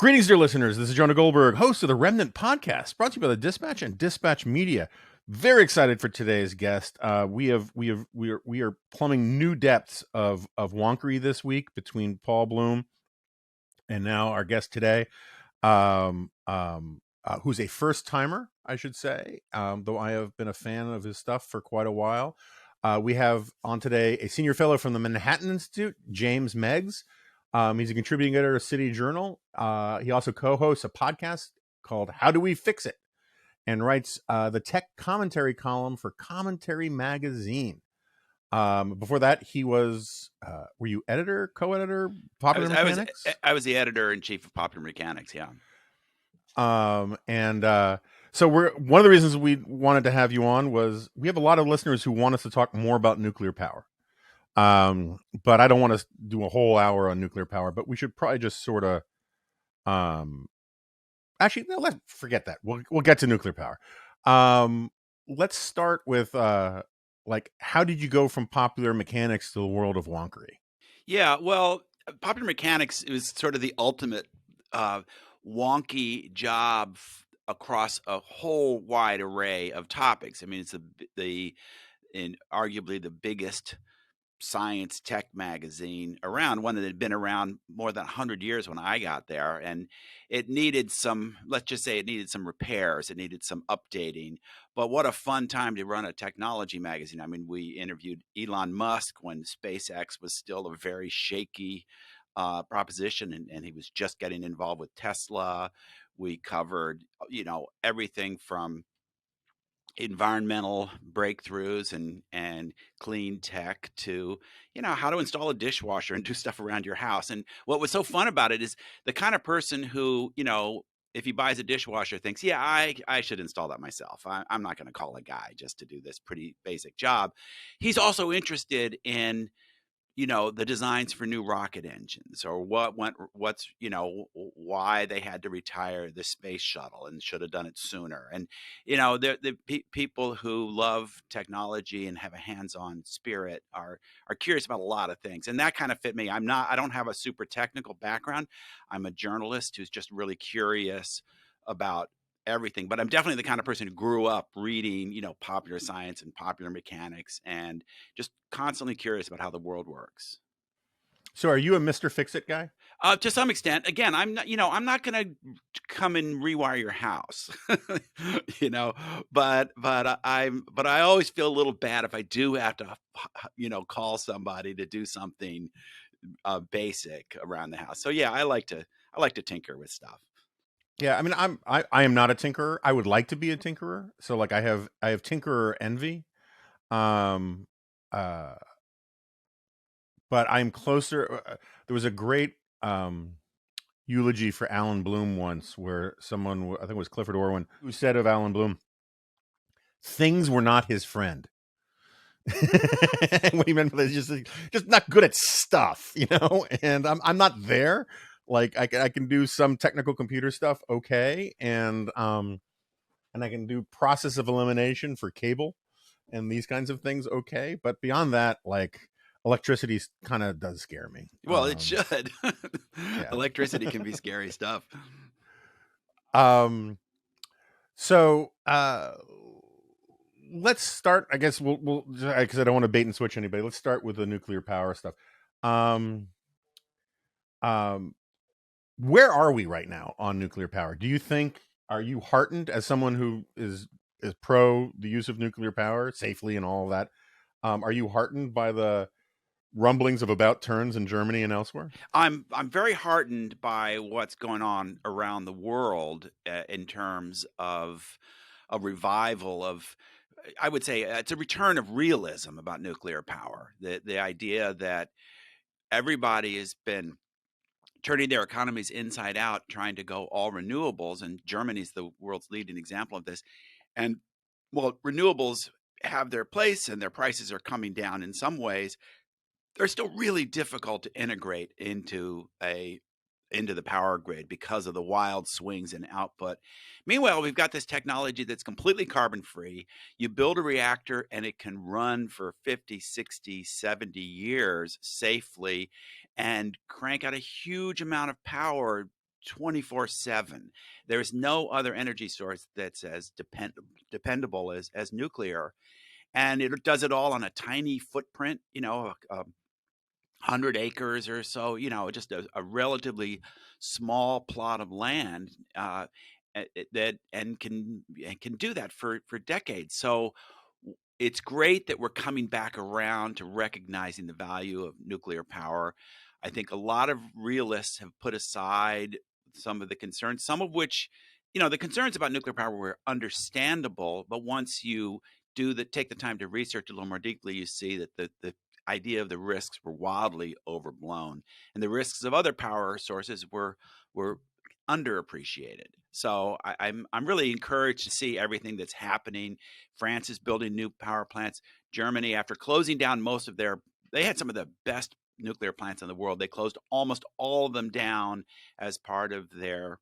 Greetings, dear listeners. This is Jonah Goldberg, host of the Remnant podcast, brought to you by the Dispatch and Dispatch Media. Very excited for today's guest. We are plumbing new depths of wonkery this week between Paul Bloom and now our guest today, who's a first timer, I should say, though I have been a fan of his stuff for quite a while. We have on today a senior fellow from the Manhattan Institute, James Meigs. He's a contributing editor of City Journal. He also co-hosts a podcast called How Do We Fix It? And writes the tech commentary column for Commentary Magazine. Before that, he was, were you editor, co-editor, Popular Mechanics? I was the editor-in-chief of Popular Mechanics, yeah. So one of the reasons we wanted to have you on was we have a lot of listeners who want us to talk more about nuclear power. But I don't want to do a whole hour on nuclear power, but we should probably just sort of, actually, no, let's forget that. We'll get to nuclear power. Let's start with, how did you go from Popular Mechanics to the world of wonkery? Yeah, well, Popular Mechanics is sort of the ultimate wonky job across a whole wide array of topics. I mean, it's arguably the biggest science tech magazine around, one that had been around more than 100 years when I got there, and it needed some, let's just say it needed some repairs, it needed some updating. But what a fun time to run a technology magazine. I mean, we interviewed Elon Musk when SpaceX was still a very shaky proposition, and he was just getting involved with Tesla. We covered everything from environmental breakthroughs and clean tech to how to install a dishwasher and do stuff around your house. And what was so fun about it is the kind of person who if he buys a dishwasher thinks, yeah, I should install that myself. I'm not going to call a guy just to do this pretty basic job. He's also interested in the designs for new rocket engines, or why they had to retire the space shuttle and should have done it sooner. And, the people who love technology and have a hands-on spirit are curious about a lot of things. And that kind of fit me. I don't have a super technical background. I'm a journalist who's just really curious about everything, but I'm definitely the kind of person who grew up reading, popular science and popular mechanics and just constantly curious about how the world works. So are you a Mr. Fixit guy? To some extent. Again, I'm not going to come and rewire your house, but I always feel a little bad if I do have to, call somebody to do something basic around the house. So yeah, I like to tinker with stuff. Yeah, I mean, I am not a tinkerer. I would like to be a tinkerer. So I have tinkerer envy. But I'm closer. There was a great eulogy for Alan Bloom once, where someone, I think it was Clifford Orwin, who said of Alan Bloom, things were not his friend. What he meant by that is just not good at stuff, And I'm not there. I can do some technical computer stuff, okay, and I can do process of elimination for cable and these kinds of things, okay. But beyond that, electricity kind of does scare me. Well, it should. Yeah. Electricity can be scary stuff. So let's start. I guess we'll because I don't want to bait and switch anybody. Let's start with the nuclear power stuff. Where are we right now on nuclear power? Do you think, are you heartened as someone who is pro the use of nuclear power safely and all of that? Are you heartened by the rumblings of about turns in Germany and elsewhere? I'm very heartened by what's going on around the world in terms of a revival of, I would say, it's a return of realism about nuclear power. The idea that everybody has been turning their economies inside out, trying to go all renewables, and Germany's the world's leading example of this. And well, renewables have their place and their prices are coming down in some ways. They're still really difficult to integrate into the power grid because of the wild swings in output. Meanwhile, we've got this technology that's completely carbon free. You build a reactor and it can run for 50, 60, 70 years safely and crank out a huge amount of power 24/7. There's no other energy source that's as dependable as nuclear, and it does it all on a tiny footprint, 100 acres or so, just a relatively small plot of land, that and can do that for decades. So it's great that we're coming back around to recognizing the value of nuclear power. I think a lot of realists have put aside some of the concerns, some of which, the concerns about nuclear power were understandable, but once you take the time to research a little more deeply, you see that the idea of the risks were wildly overblown, and the risks of other power sources were underappreciated. So I'm really encouraged to see everything that's happening. France is building new power plants. Germany, after closing down they had some of the best nuclear plants in the world. They closed almost all of them down as part of their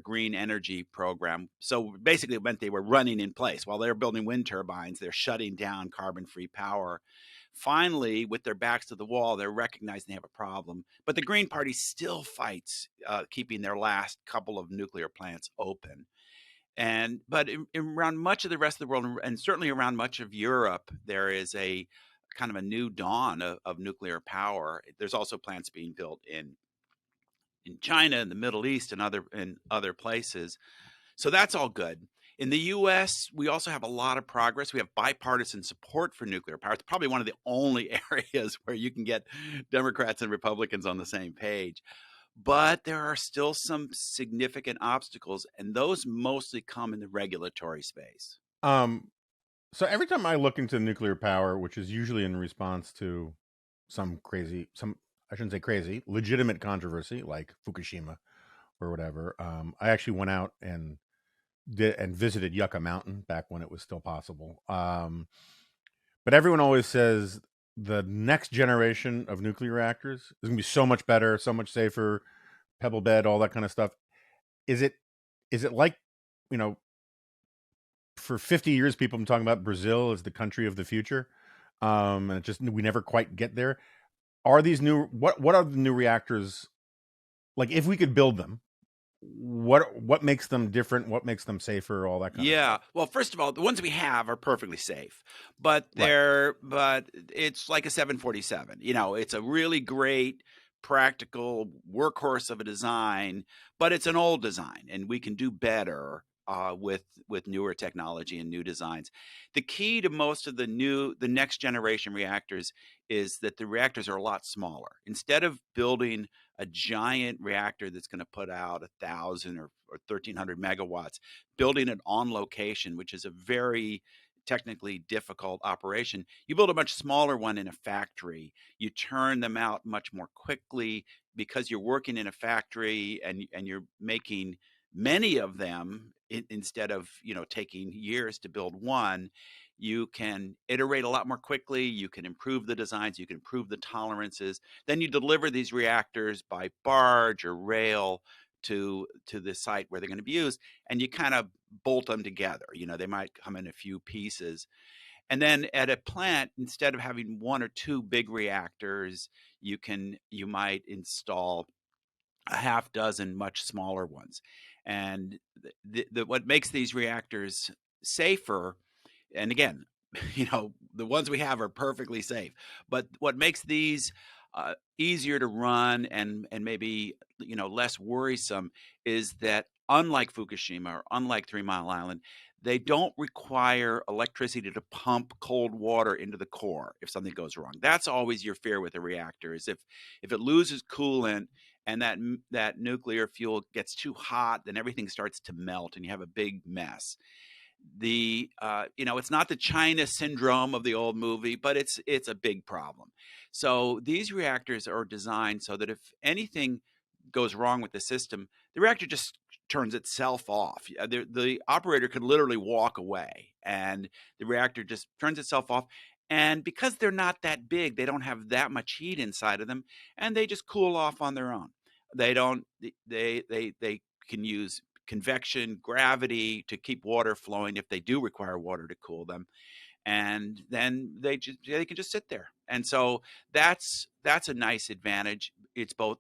green energy program. So basically, it meant they were running in place while they're building wind turbines. They're shutting down carbon-free power. Finally, with their backs to the wall, they're recognizing they have a problem. But the Green Party still fights keeping their last couple of nuclear plants open. But around much of the rest of the world, and certainly around much of Europe, there is a kind of a new dawn of nuclear power. There's also plants being built in China, in the Middle East, and other places. So that's all good. In the US, we also have a lot of progress. We have bipartisan support for nuclear power. It's probably one of the only areas where you can get Democrats and Republicans on the same page. But there are still some significant obstacles, and those mostly come in the regulatory space. So every time I look into nuclear power, which is usually in response to some I shouldn't say crazy, legitimate controversy like Fukushima or whatever, I actually went out and visited Yucca Mountain back when it was still possible. But everyone always says the next generation of nuclear reactors is going to be so much better, so much safer, pebble bed, all that kind of stuff. Is it like, you know, for 50 years people have been talking about Brazil as the country of the future, and it just we never quite get there. Are these new what are the new reactors like? If we could build them, what makes them different? What makes them safer? All that kind of Yeah. stuff. Well, first of all, the ones we have are perfectly safe, but Right. it's like a 747. It's a really great practical workhorse of a design, but it's an old design, and we can do better with newer technology and new designs. The key to most of the next generation reactors is that the reactors are a lot smaller. Instead of building a giant reactor that's going to put out 1,000 or 1,300 megawatts, building it on location, which is a very technically difficult operation. You build a much smaller one in a factory. You turn them out much more quickly because you're working in a factory, and you're making many of them instead of taking years to build one. You can iterate a lot more quickly. You can improve the designs. You can improve the tolerances. Then you deliver these reactors by barge or rail to the site where they're going to be used, and you kind of bolt them together. They might come in a few pieces. And then at a plant, instead of having one or two big reactors, you might install a half dozen much smaller ones. And what makes these reactors safer, and again, the ones we have are perfectly safe, but what makes these easier to run and maybe less worrisome is that, unlike Fukushima or unlike 3 Mile Island, they don't require electricity to pump cold water into the core if something goes wrong. That's always your fear with a reactor, is if it loses coolant and that nuclear fuel gets too hot, then everything starts to melt and you have a big mess. It's not the China syndrome of the old movie, but it's a big problem. So these reactors are designed so that if anything goes wrong with the system, the reactor just turns itself off. The operator could literally walk away, and the reactor just turns itself off. And because they're not that big, they don't have that much heat inside of them, and they just cool off on their own. They don't. They can use convection, gravity to keep water flowing if they do require water to cool them, and then they can just sit there. And so that's a nice advantage. It's both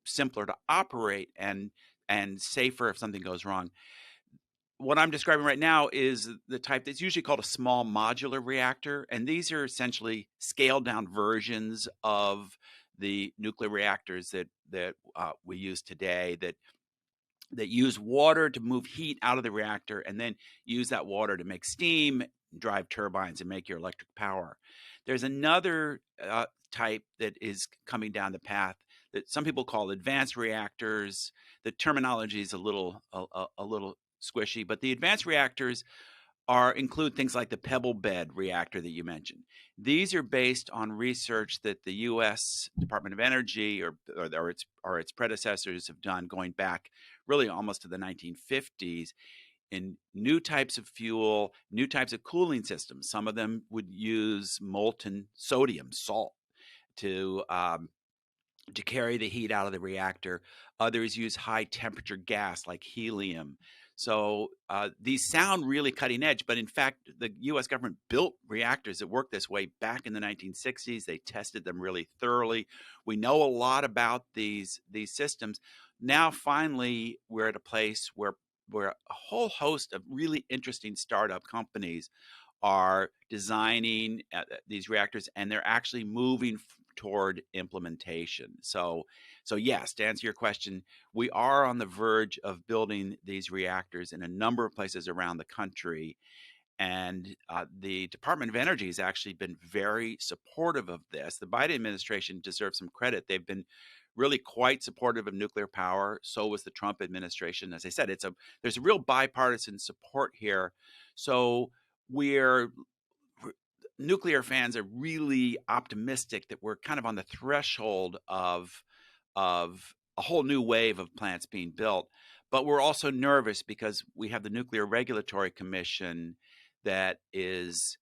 simpler to operate and and safer if something goes wrong. What I'm describing right now is the type that's usually called a small modular reactor, and these are essentially scaled down versions of the nuclear reactors that we use today, that use water to move heat out of the reactor and then use that water to make steam, drive turbines, and make your electric power. There's another type that is coming down the path that some people call advanced reactors. The terminology is a little squishy, but the advanced reactors include things like the pebble bed reactor that you mentioned. These are based on research that the U.S. Department of Energy or its predecessors have done going back really almost to the 1950s in new types of fuel, new types of cooling systems. Some of them would use molten sodium, salt, to carry the heat out of the reactor. Others use high temperature gas like helium. So these sound really cutting edge, but in fact, the U.S. government built reactors that worked this way back in the 1960s. They tested them really thoroughly. We know a lot about these systems. Now, finally, we're at a place where a whole host of really interesting startup companies are designing these reactors, and they're actually moving toward implementation. So yes, to answer your question, we are on the verge of building these reactors in a number of places around the country. And the Department of Energy has actually been very supportive of this. The Biden administration deserves some credit. They've been really quite supportive of nuclear power. So was the Trump administration. As I said, there's a real bipartisan support here. So nuclear fans are really optimistic that we're kind of on the threshold of a whole new wave of plants being built. But we're also nervous because we have the Nuclear Regulatory Commission that is,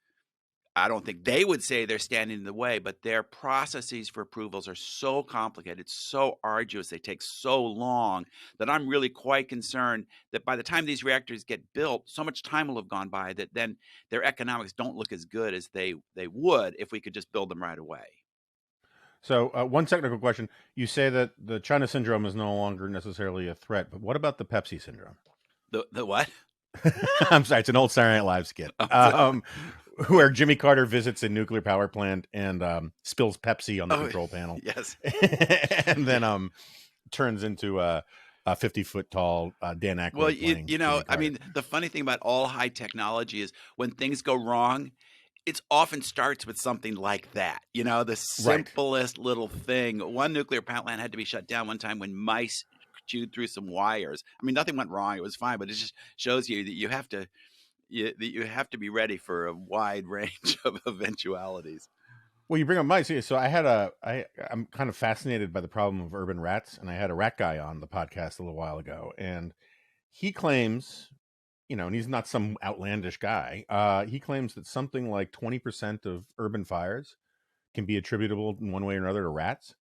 I don't think they would say they're standing in the way, but their processes for approvals are so complicated, so arduous, they take so long that I'm really quite concerned that by the time these reactors get built, so much time will have gone by that then their economics don't look as good as they would if we could just build them right away. So one technical question. You say that the China syndrome is no longer necessarily a threat, but what about the Pepsi syndrome? The what? I'm sorry, it's an old Saturday Night Live skit. Where Jimmy Carter visits a nuclear power plant and spills Pepsi on the control panel. Yes. And then turns into a 50-foot tall Dan Aykroyd. Well, you know, I mean, the funny thing about all high technology is when things go wrong, it often starts with something like that. You know, the simplest little thing. One nuclear power plant had to be shut down one time when mice chewed through some wires. I mean, nothing went wrong. It was fine, but it just shows you that you have to be ready for a wide range of eventualities. Well, you bring up mice. So I'm kind of fascinated by the problem of urban rats, and I had a rat guy on the podcast a little while ago, and he claims, and he's not some outlandish guy. He claims that something like 20% of urban fires can be attributable in one way or another to rats,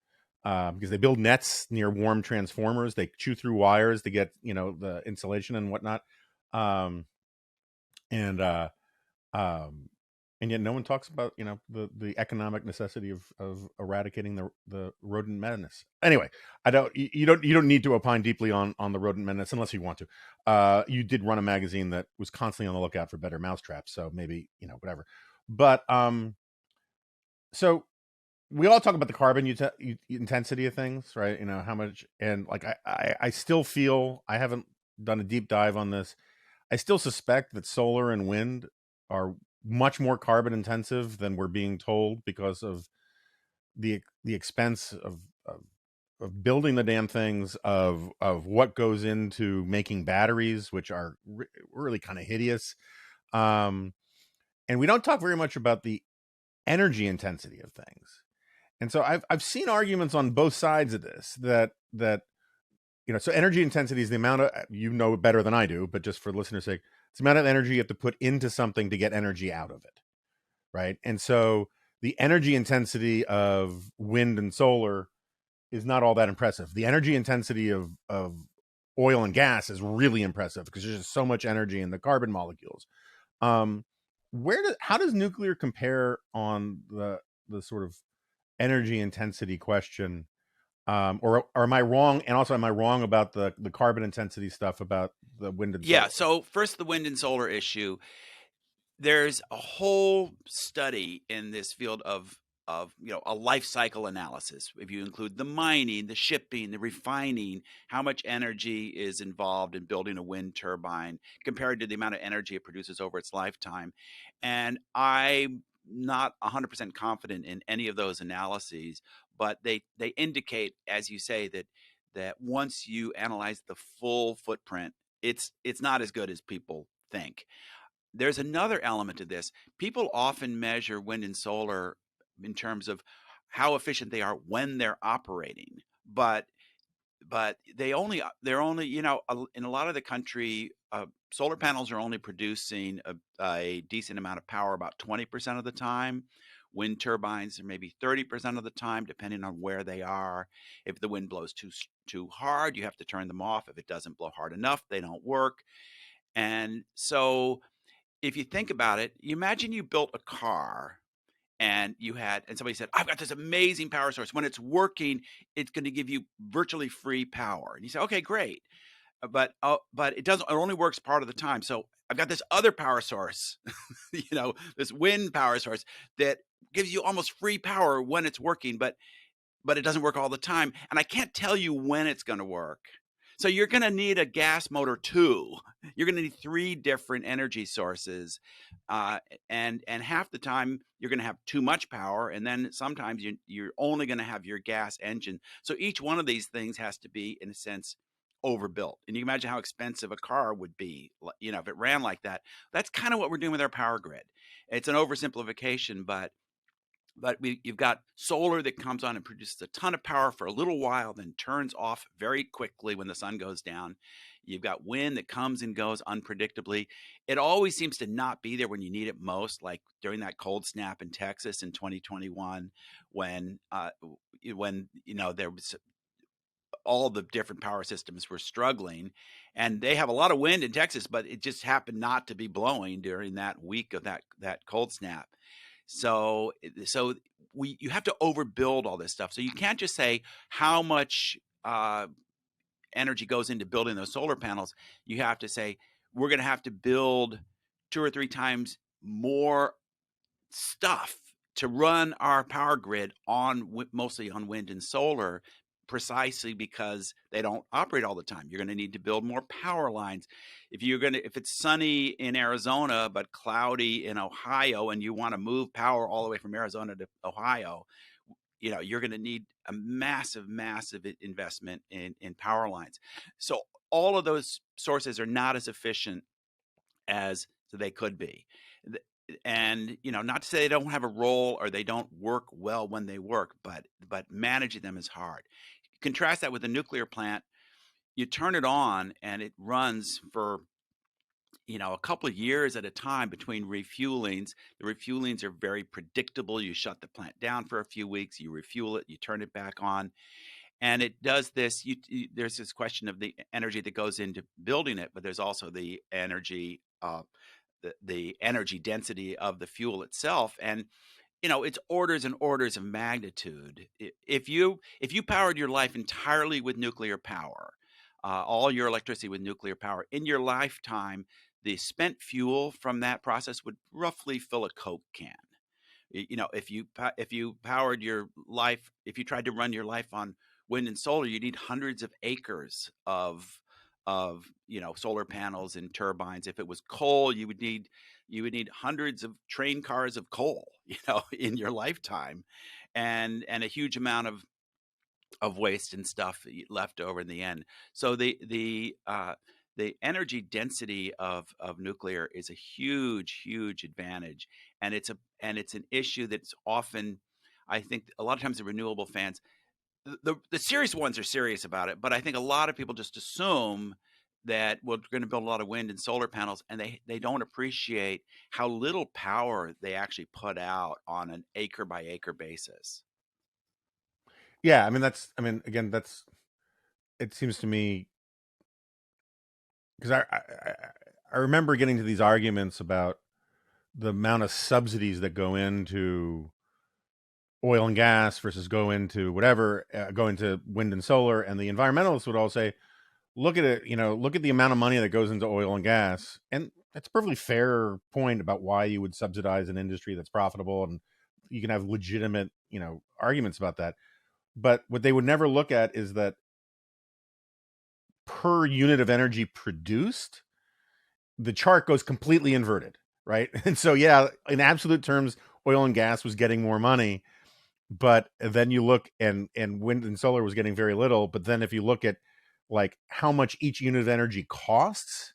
because they build nets near warm transformers. They chew through wires to get, the insulation and whatnot. And yet no one talks about, the economic necessity of eradicating the rodent menace. Anyway, you don't need to opine deeply on the rodent menace unless you want to. You did run a magazine that was constantly on the lookout for better mousetraps, so maybe, whatever. But so we all talk about the carbon intensity of things, right? How much, and like I still feel, I haven't done a deep dive on this. I still suspect that solar and wind are much more carbon intensive than we're being told because of the expense of building the damn things, of what goes into making batteries, which are really kind of hideous. And we don't talk very much about the energy intensity of things. And so I've seen arguments on both sides of this that so energy intensity is the amount of, better than I do, but just for listeners' sake, it's the amount of energy you have to put into something to get energy out of it, right? And so the energy intensity of wind and solar is not all that impressive. The energy intensity of oil and gas is really impressive because there's just so much energy in the carbon molecules. How does nuclear compare on the sort of energy intensity question? Or am I wrong? And also, am I wrong about the carbon intensity stuff about the wind and Yeah. solar? So first, the wind and solar issue. There's a whole study in this field of a life cycle analysis. If you include the mining, the shipping, the refining, how much energy is involved in building a wind turbine compared to the amount of energy it produces over its lifetime. And I'm not 100% confident in any of those analyses, but they indicate, as you say, that once you analyze the full footprint, it's not as good as people think. There's another element to this. People often measure wind and solar in terms of how efficient they are when they're operating, but they're only in a lot of the country, solar panels are only producing a decent amount of power about 20% of the time. Wind turbines are maybe 30% of the time, depending on where they are. If the wind blows too hard, you have to turn them off. If it doesn't blow hard enough, they don't work. And so if you think about it, you imagine you built a car and somebody said, I've got this amazing power source. When it's working, it's going to give you virtually free power. And you say, okay, great. But it doesn't, it only works part of the time. So I've got this other power source, this wind power source that gives you almost free power when it's working, but it doesn't work all the time. And I can't tell you when it's going to work. So you're going to need a gas motor too. You're going to need three different energy sources, and half the time you're going to have too much power, and then sometimes you're only going to have your gas engine. So each one of these things has to be, in a sense, overbuilt. And you can imagine how expensive a car would be, if it ran like that. That's kind of what we're doing with our power grid. It's an oversimplification, but you've got solar that comes on and produces a ton of power for a little while, then turns off very quickly when the sun goes down. You've got wind that comes and goes unpredictably. It always seems to not be there when you need it most, like during that cold snap in Texas in 2021, when there was all the different power systems were struggling, and they have a lot of wind in Texas, but it just happened not to be blowing during that week of that cold snap. So you have to overbuild all this stuff. So you can't just say how much energy goes into building those solar panels. You have to say we're going to have to build two or three times more stuff to run our power grid mostly on wind and solar, precisely because they don't operate all the time. You're going to need to build more power lines. If it's sunny in Arizona but cloudy in Ohio, and you want to move power all the way from Arizona to Ohio, you're going to need a massive investment in power lines. So all of those sources are not as efficient as they could be. And not to say they don't have a role or they don't work well when they work, but managing them is hard. Contrast that with a nuclear plant. You turn it on and it runs for a couple of years at a time between refuelings. The refuelings are very predictable. You shut the plant down for a few weeks, you refuel it, you turn it back on, and it does this. There's this question of the energy that goes into building it, but there's also the energy, the energy density of the fuel itself, and it's orders and orders of magnitude. If you powered your life entirely with nuclear power, all your electricity with nuclear power in your lifetime, the spent fuel from that process would roughly fill a Coke can. If you powered your life, if you tried to run your life on wind and solar, you need hundreds of acres of solar panels and turbines. If it was coal, you would need hundreds of train cars of coal, in your lifetime, and a huge amount of waste and stuff left over in the end. So the energy density of nuclear is a huge advantage, and it's an issue that's often, I think, a lot of times the renewable fans, the serious ones are serious about it, but I think a lot of people just assume that we're going to build a lot of wind and solar panels, and they don't appreciate how little power they actually put out on an acre by acre basis. Yeah, again, that's, it seems to me, because I remember getting to these arguments about the amount of subsidies that go into oil and gas versus go into whatever, go into wind and solar. And the environmentalists would all say, look at it, look at the amount of money that goes into oil and gas. And that's a perfectly fair point about why you would subsidize an industry that's profitable. And you can have legitimate, arguments about that. But what they would never look at is that per unit of energy produced, the chart goes completely inverted, right? And so, yeah, in absolute terms, oil and gas was getting more money, but then you look and wind and solar was getting very little. But then if you look at like how much each unit of energy costs,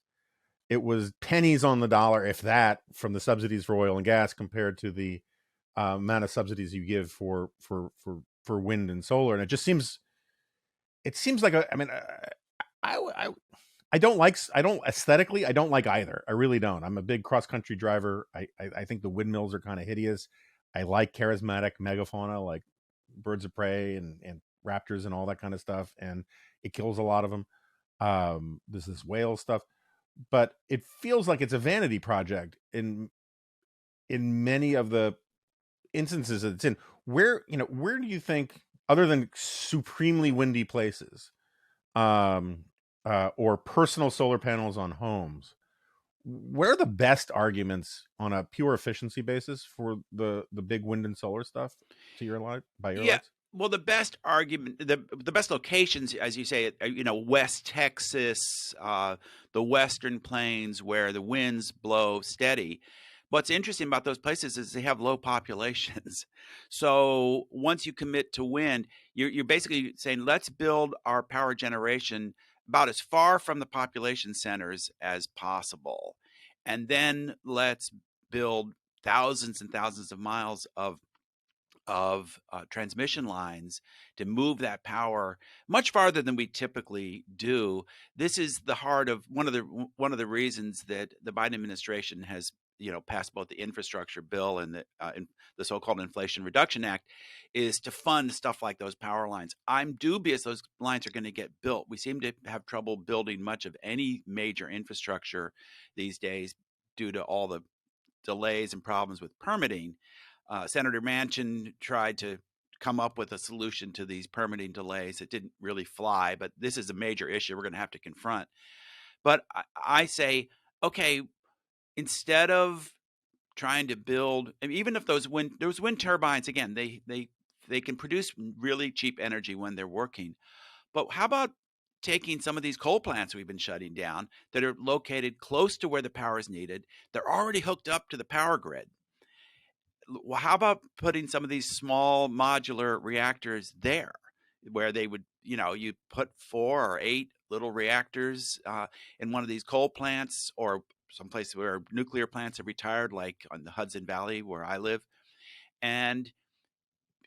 it was pennies on the dollar, if that, from the subsidies for oil and gas compared to the amount of subsidies you give for wind and solar. And it just seems, like I I don't aesthetically, I don't like either. I really don't. I'm a big cross country driver. I think the windmills are kind of hideous. I like charismatic megafauna like birds of prey and raptors and all that kind of stuff. And it kills a lot of them. There's this whale stuff, but it feels like it's a vanity project in many of the instances that it's in. Where do you think, other than supremely windy places, or personal solar panels on homes, where are the best arguments on a pure efficiency basis for the big wind and solar stuff to your light, by your Yeah. lights? Well, the best argument, the best locations, as you say, West Texas, the Western Plains, where the winds blow steady. What's interesting about those places is they have low populations. So once you commit to wind, you're basically saying, let's build our power generation about as far from the population centers as possible, and then let's build thousands and thousands of miles of transmission lines to move that power much farther than we typically do. This is the heart of one of the reasons that the Biden administration has passed both the infrastructure bill and the so-called Inflation Reduction Act, is to fund stuff like those power lines. I'm dubious those lines are going to get built. We seem to have trouble building much of any major infrastructure these days due to all the delays and problems with permitting. Senator Manchin tried to come up with a solution to these permitting delays. It didn't really fly, but this is a major issue we're going to have to confront. But I say, okay, instead of trying to build, and even if those wind turbines, again, they can produce really cheap energy when they're working. But how about taking some of these coal plants we've been shutting down that are located close to where the power is needed? They're already hooked up to the power grid. Well, how about putting some of these small modular reactors there, where they would, you put 4 or 8 little reactors in one of these coal plants, or someplace where nuclear plants are retired, like on the Hudson Valley where I live. And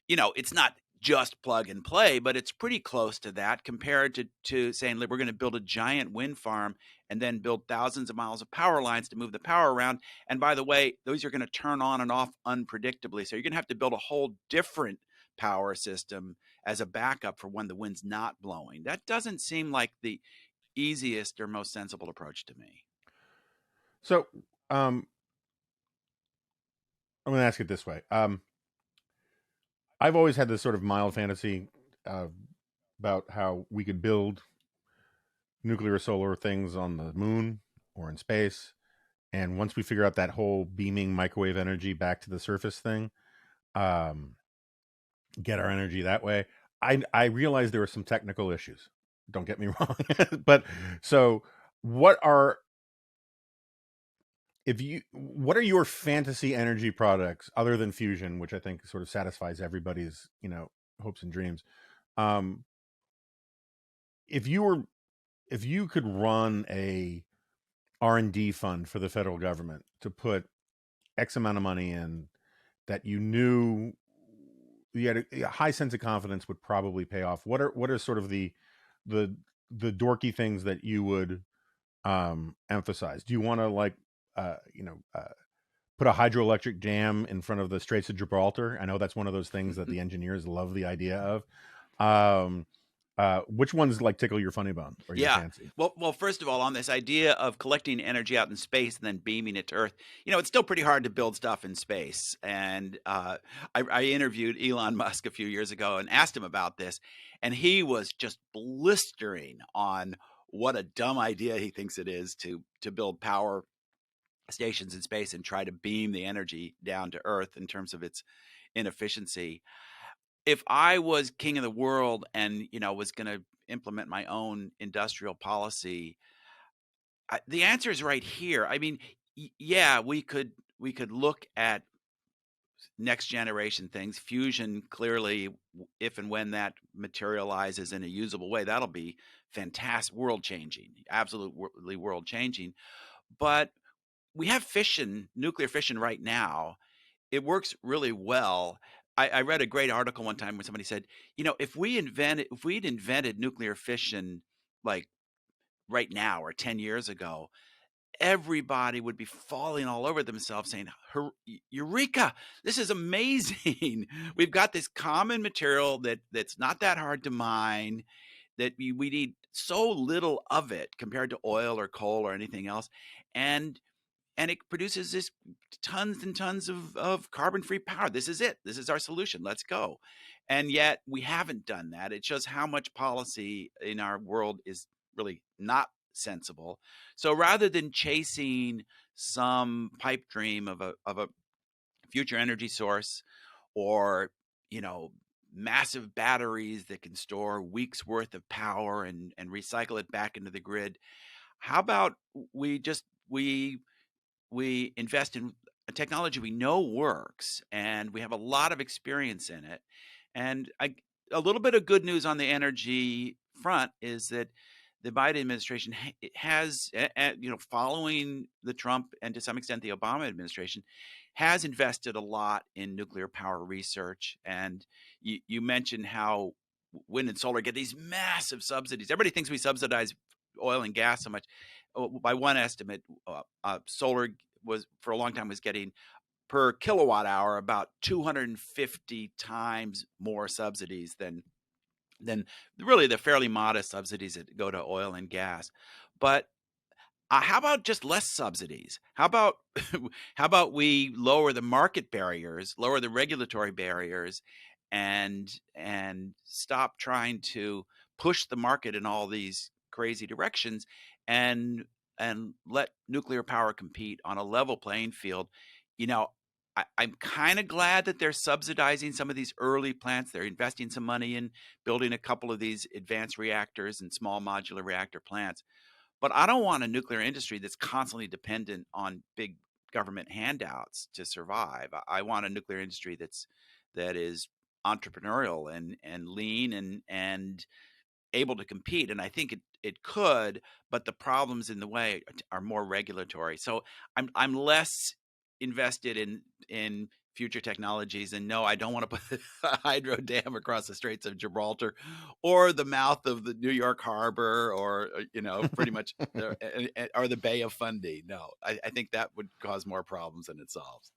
it's not just plug and play, but it's pretty close to that, compared to saying, we're going to build a giant wind farm and then build thousands of miles of power lines to move the power around. And by the way, those are going to turn on and off unpredictably. So you're going to have to build a whole different power system as a backup for when the wind's not blowing. That doesn't seem like the easiest or most sensible approach to me. So, I'm going to ask it this way. I've always had this sort of mild fantasy uh, about how we could build nuclear solar things on the moon or in space. And once we figure out that whole beaming microwave energy back to the surface thing, um, get our energy that way. I realized there were some technical issues. Don't get me wrong. But so what are what are your fantasy energy products other than fusion, which I think sort of satisfies everybody's, hopes and dreams? Um, if you could run a R&D fund for the federal government to put X amount of money in that you knew you had a high sense of confidence would probably pay off, what are sort of the dorky things that you would emphasize? Do you want to like put a hydroelectric dam in front of the Straits of Gibraltar? I know that's one of those things that the engineers love the idea of. Which ones like tickle your funny bone or your Yeah. fancy? Well, first of all, on this idea of collecting energy out in space and then beaming it to Earth, it's still pretty hard to build stuff in space. And I interviewed Elon Musk a few years ago and asked him about this, and he was just blistering on what a dumb idea he thinks it is to build power stations in space and try to beam the energy down to Earth in terms of its inefficiency. If I was king of the world and was going to implement my own industrial policy, the answer is right here. I mean, yeah, we could look at next generation things. Fusion, clearly, if and when that materializes in a usable way, that'll be fantastic, world changing, absolutely world changing. But we have fission, nuclear fission right now. It works really well. I read a great article one time when somebody said, if we'd invented nuclear fission like right now or 10 years ago, everybody would be falling all over themselves saying, Eureka, this is amazing. We've got this common material that's not that hard to mine, that we need so little of it compared to oil or coal or anything else. And it produces this tons and tons of carbon-free power. This is it. This is our solution. Let's go. And yet we haven't done that. It shows how much policy in our world is really not sensible. So rather than chasing some pipe dream of a future energy source, or massive batteries that can store weeks worth of power and recycle it back into the grid, how about we invest in a technology we know works, and we have a lot of experience in it. And a little bit of good news on the energy front is that the Biden administration has, following the Trump and to some extent the Obama administration, has invested a lot in nuclear power research. And you mentioned how wind and solar get these massive subsidies. Everybody thinks we subsidize oil and gas so much. By one estimate, solar was for a long time was getting per kilowatt hour about 250 times more subsidies than really the fairly modest subsidies that go to oil and gas. But how about just less subsidies? How about how about we lower the market barriers, lower the regulatory barriers, and stop trying to push the market in all these crazy directions, and let nuclear power compete on a level playing field. You know, I'm kind of glad that they're subsidizing some of these early plants. They're investing some money in building a couple of these advanced reactors and small modular reactor plants. But I don't want a nuclear industry that's constantly dependent on big government handouts to survive. I want a nuclear industry that is entrepreneurial and lean and able to compete. And I think it could, but the problems in the way are more regulatory. So I'm less invested in future technologies. And no, I don't want to put a hydro dam across the Straits of Gibraltar or the mouth of the New York Harbor, or pretty much or the Bay of Fundy. No, I think that would cause more problems than it solves.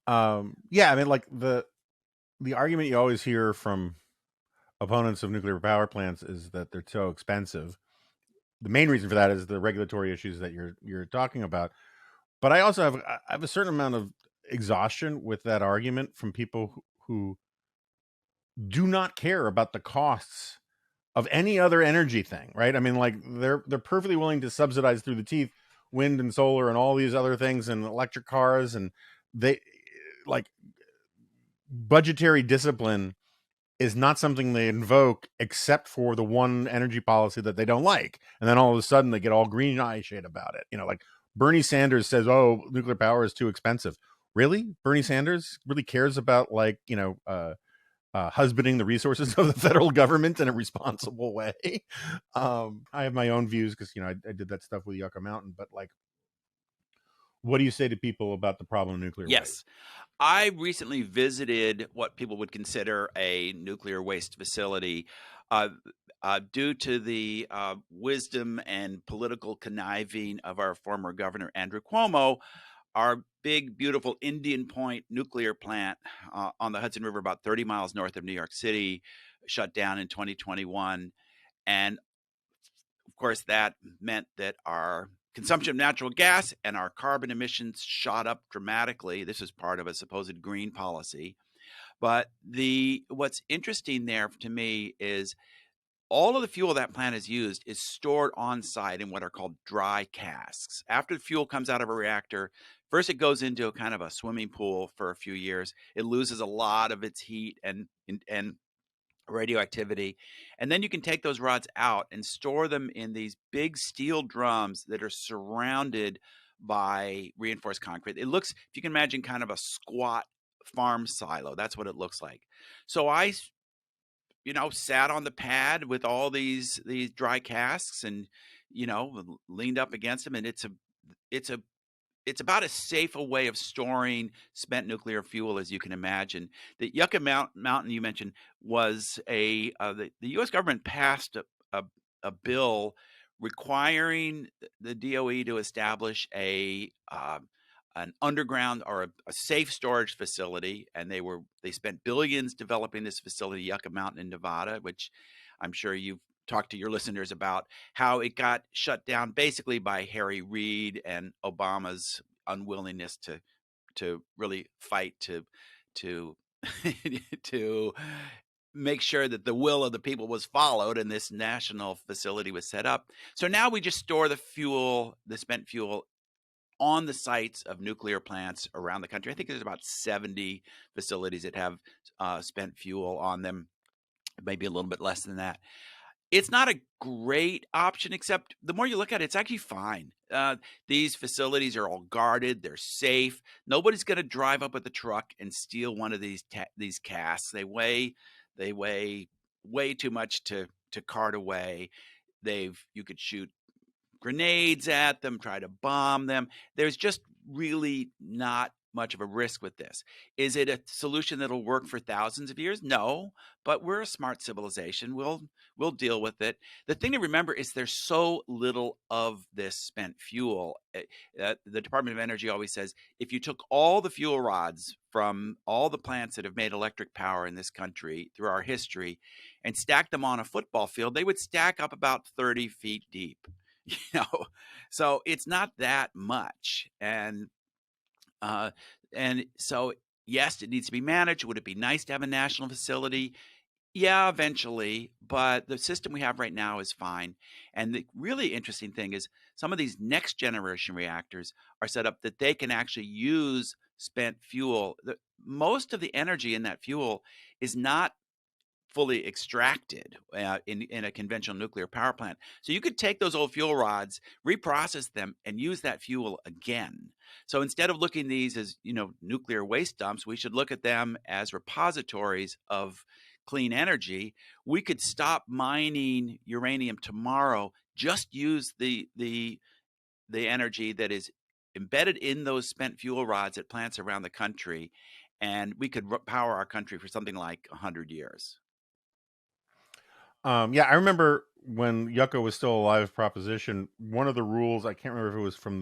Yeah, I mean, like the argument you always hear from opponents of nuclear power plants is that they're so expensive. The main reason for that is the regulatory issues that you're talking about. But I also have a certain amount of exhaustion with that argument from people who do not care about the costs of any other energy thing, right? I mean, like they're perfectly willing to subsidize through the teeth wind and solar and all these other things and electric cars, and they like budgetary discipline is not something they invoke except for the one energy policy that they don't like. And then all of a sudden they get all green eye shade about it. Like Bernie Sanders says, oh, nuclear power is too expensive. Really? Bernie Sanders really cares about husbanding the resources of the federal government in a responsible way. I have my own views because, I did that stuff with Yucca Mountain, but like, what do you say to people about the problem of nuclear waste? Yes. I recently visited what people would consider a nuclear waste facility. Due to the wisdom and political conniving of our former governor, Andrew Cuomo, our big, beautiful Indian Point nuclear plant on the Hudson River, about 30 miles north of New York City, shut down in 2021. And of course, that meant that our consumption of natural gas and our carbon emissions shot up dramatically. This is part of a supposed green policy. But what's interesting there to me is all of the fuel that plant has used is stored on site in what are called dry casks. After the fuel comes out of a reactor, first it goes into a kind of a swimming pool for a few years. It loses a lot of its heat and radioactivity. And then you can take those rods out and store them in these big steel drums that are surrounded by reinforced concrete. It looks, if you can imagine, kind of a squat farm silo. That's what it looks like. So I sat on the pad with all these dry casks and, leaned up against them. And it's about as safe a way of storing spent nuclear fuel as you can imagine. The Yucca Mountain you mentioned was the U.S. government passed a bill requiring the DOE to establish an underground or a safe storage facility, and they spent billions developing this facility, Yucca Mountain in Nevada, which I'm sure you've talked to your listeners about how it got shut down basically by Harry Reid and Obama's unwillingness to really fight to to make sure that the will of the people was followed and this national facility was set up. So now we just store the spent fuel on the sites of nuclear plants around the country. I think there's about 70 facilities that have spent fuel on them, maybe a little bit less than that. It's not a great option, except the more you look at it, it's actually fine. These facilities are all guarded. They're safe. Nobody's going to drive up with a truck and steal one of these casks. They weigh way too much to cart away. You could shoot grenades at them, try to bomb them. There's just really not much of a risk with this. Is it a solution that'll work for thousands of years? No, but we're a smart civilization. We'll deal with it. The thing to remember is there's so little of this spent fuel. The Department of Energy always says if you took all the fuel rods from all the plants that have made electric power in this country through our history and stacked them on a football field, they would stack up about 30 feet deep. So it's not that much. And so, yes, it needs to be managed. Would it be nice to have a national facility? Yeah, eventually. But the system we have right now is fine. And the really interesting thing is some of these next generation reactors are set up that they can actually use spent fuel. Most of the energy in that fuel is not fully extracted in a conventional nuclear power plant. So you could take those old fuel rods, reprocess them, and use that fuel again. So instead of looking at these as nuclear waste dumps, we should look at them as repositories of clean energy. We could stop mining uranium tomorrow. Just use the energy that is embedded in those spent fuel rods at plants around the country, and we could power our country for something like 100 years. Yeah, I remember when Yucca was still a live proposition. One of the rules, I can't remember if it was from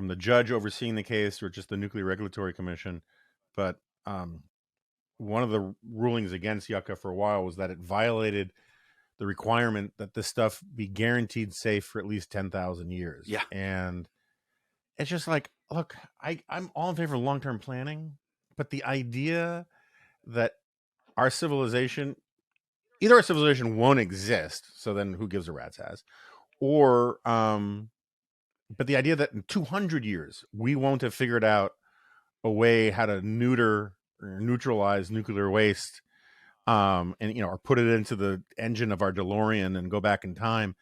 the judge overseeing the case or just the Nuclear Regulatory Commission, but one of the rulings against Yucca for a while was that it violated the requirement that this stuff be guaranteed safe for at least 10,000 years. Yeah. And it's just like, look, I'm all in favor of long-term planning, but the idea that our civilization won't exist, so then who gives a rat's ass, or but the idea that in 200 years we won't have figured out a way how to neuter or neutralize nuclear waste, and or put it into the engine of our DeLorean and go back in time,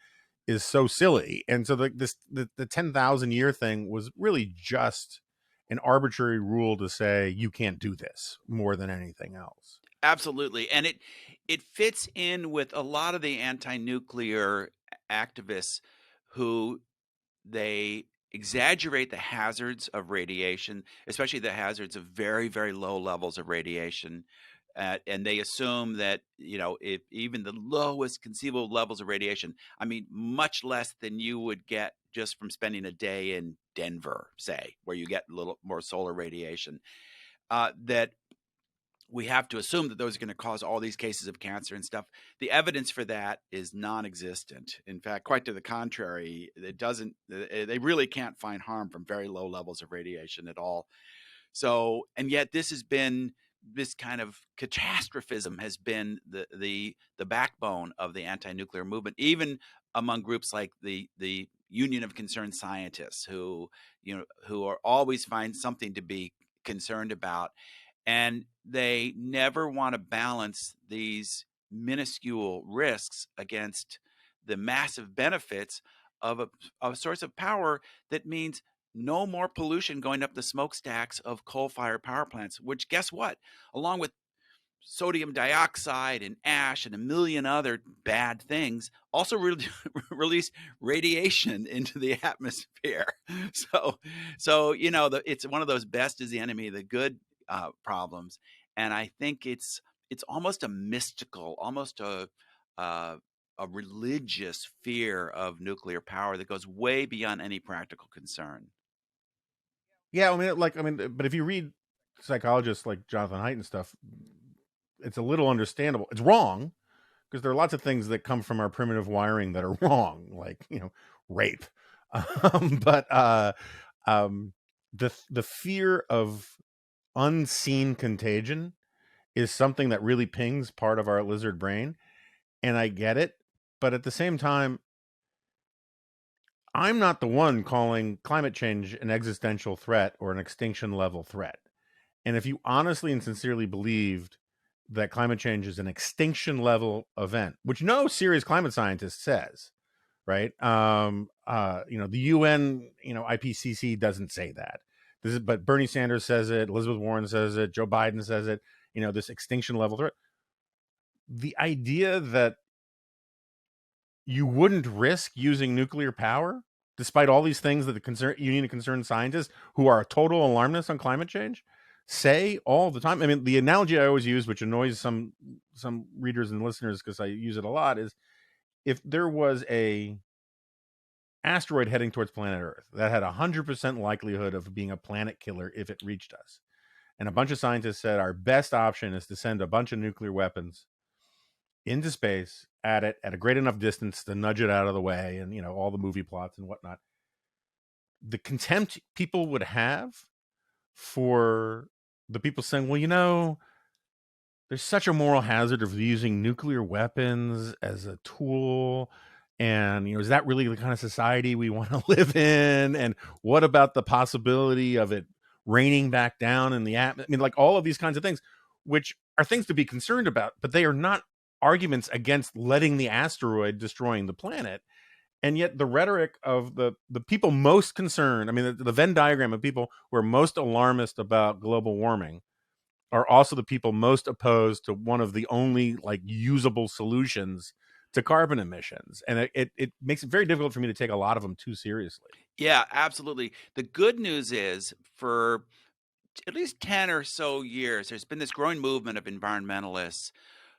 is so silly. And so the 10,000 year thing was really just an arbitrary rule to say you can't do this more than anything else. Absolutely. And it fits in with a lot of the anti-nuclear activists who they exaggerate the hazards of radiation, especially the hazards of very, very low levels of radiation. And they assume that, if even the lowest conceivable levels of radiation, I mean, much less than you would get just from spending a day in Denver, say, where you get a little more solar radiation, that we have to assume that those are going to cause all these cases of cancer and stuff. The evidence for that is non-existent. In fact, quite to the contrary, it doesn't. They really can't find harm from very low levels of radiation at all. So, and yet this has been, this kind of catastrophism has been the backbone of the anti-nuclear movement, even among groups like the Union of Concerned Scientists, who are always find something to be concerned about, and they never want to balance these minuscule risks against the massive benefits of a source of power that means no more pollution going up the smokestacks of coal-fired power plants, which, guess what? Along with sodium dioxide and ash and a million other bad things, also release radiation into the atmosphere. So it's one of those best is the enemy of the good problems, and I think it's almost a mystical, almost a religious fear of nuclear power that goes way beyond any practical concern. Yeah, I mean, but if you read psychologists like Jonathan Haidt and stuff, it's a little understandable. It's wrong because there are lots of things that come from our primitive wiring that are wrong, like rape. But the fear of unseen contagion is something that really pings part of our lizard brain, and I get it. But at the same time, I'm not the one calling climate change an existential threat or an extinction level threat. And if you honestly and sincerely believed that climate change is an extinction level event, which no serious climate scientist says, right? The UN, IPCC doesn't say that. But Bernie Sanders says it, Elizabeth Warren says it, Joe Biden says it. This extinction level threat. The idea that you wouldn't risk using nuclear power, despite all these things that the Union of Concerned Scientists, who are total alarmists on climate change, say all the time. I mean, the analogy I always use, which annoys some readers and listeners because I use it a lot, is if there was a asteroid heading towards planet Earth that had 100% likelihood of being a planet killer if it reached us, and a bunch of scientists said our best option is to send a bunch of nuclear weapons into space at it at a great enough distance to nudge it out of the way, and all the movie plots and whatnot, the contempt people would have for the people saying, well, there's such a moral hazard of using nuclear weapons as a tool, and is that really the kind of society we want to live in? And what about the possibility of it raining back down in the atmosphere? I mean, like all of these kinds of things, which are things to be concerned about, but they are not arguments against letting the asteroid destroying the planet. And yet the rhetoric of the people most concerned, I mean, the Venn diagram of people who are most alarmist about global warming are also the people most opposed to one of the only like usable solutions to carbon emissions. And it makes it very difficult for me to take a lot of them too seriously. Yeah, absolutely. The good news is, for at least 10 or so years, there's been this growing movement of environmentalists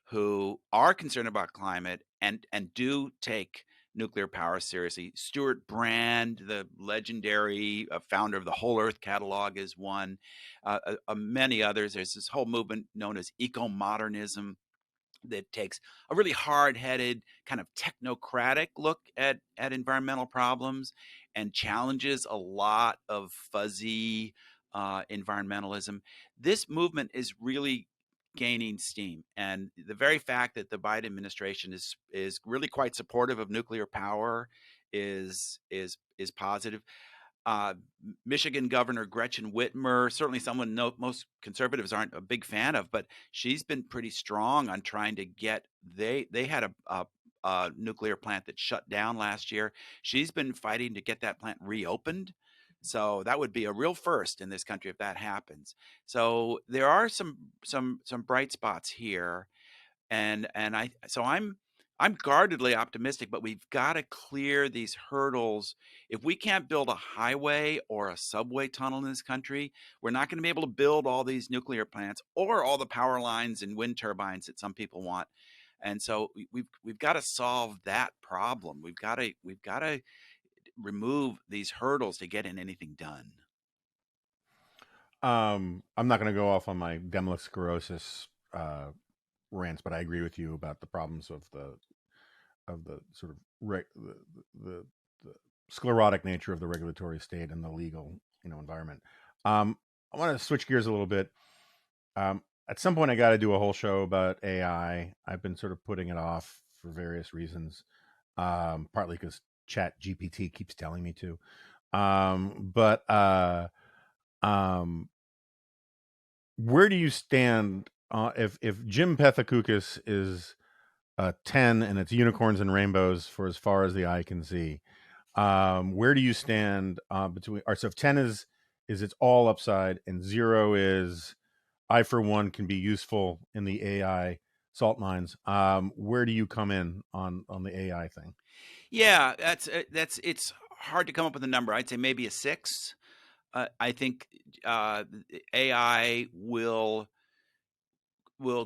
who are concerned about climate and do take nuclear power seriously. Stuart Brand, the legendary founder of the Whole Earth Catalog, is one. Many others. There's this whole movement known as eco-modernism that takes a really hard-headed, kind of technocratic look at environmental problems and challenges a lot of fuzzy environmentalism. This movement is really gaining steam, and the very fact that the Biden administration is really quite supportive of nuclear power is positive. uh, Michigan Governor Gretchen Whitmer, certainly someone most conservatives aren't a big fan of, but she's been pretty strong on trying to get. They had a nuclear plant that shut down last year. She's been fighting to get that plant reopened. So that would be a real first in this country if that happens. So there are some bright spots here, and I'm guardedly optimistic, but we've got to clear these hurdles. If we can't build a highway or a subway tunnel in this country, we're not going to be able to build all these nuclear plants or all the power lines and wind turbines that some people want. And so we've got to solve that problem. We've got to remove these hurdles to getting anything done. I'm not going to go off on my demolic sclerosis rants, but I agree with you about the problems of the sort of the, the sclerotic nature of the regulatory state and the legal environment. I want to switch gears a little bit. At some point, I got to do a whole show about AI. I've been sort of putting it off for various reasons, partly because Chat GPT keeps telling me to. But where do you stand if Jim Pethokoukis is 10 and it's unicorns and rainbows for as far as the eye can see? Where do you stand between? Or so if 10 is it's all upside and 0 is I for one can be useful in the AI salt mines. Where do you come in on the AI thing? Yeah, that's it's hard to come up with a number. I'd say maybe a 6. I think uh, AI will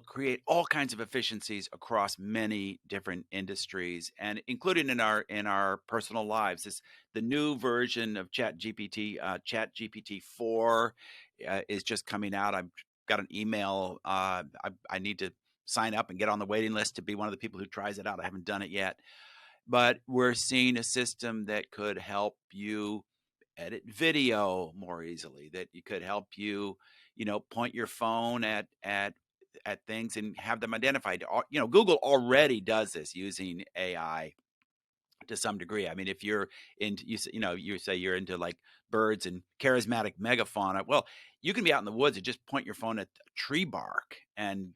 create all kinds of efficiencies across many different industries, and including in our personal lives. This the new version of ChatGPT 4 is just coming out. I've got an email. I need to sign up and get on the waiting list to be one of the people who tries it out. I haven't done it yet, but we're seeing a system that could help you edit video more easily, that you could help you, point your phone at things and have them identified. Google already does this using AI to some degree. I mean, if you're into you say you're into like birds and charismatic megafauna, well, you can be out in the woods and just point your phone at tree bark and